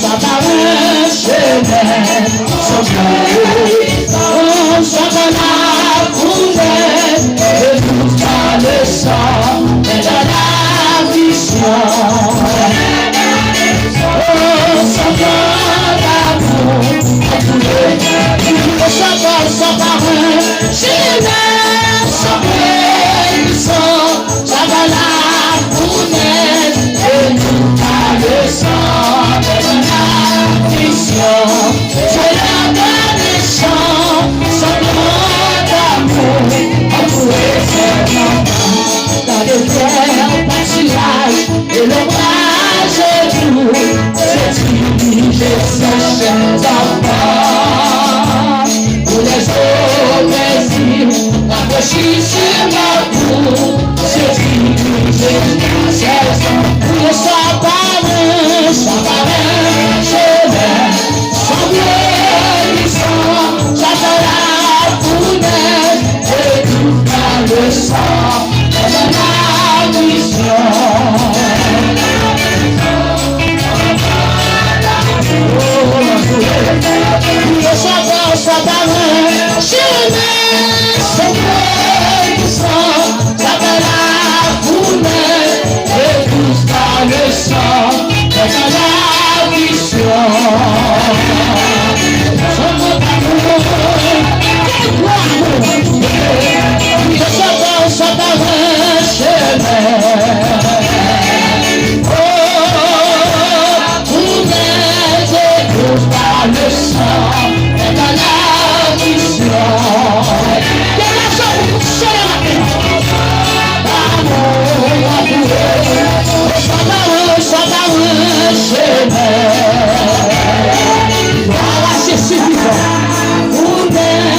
Sa parole chemin, sans bénissant, ça va la fournaise, et nous pas le sang de la mission. C'est la bénédiction, sans grand amour, entouré ses enfants, dans le cœur, pâturage, et l'ombrage est doux, c'est dirigé ses chers enfants. Pour les eaux plaisirs, rafraîchissent ma peau, c'est dirigé ses enfants. Pour le sabarin, chemin, sans bénissant, j'attends la fournaise, et tout par le sang de la mission. Le sabarin, chemin, sans bénissant, j'attends la fournaise, et tout par le sang de la mission. Chemin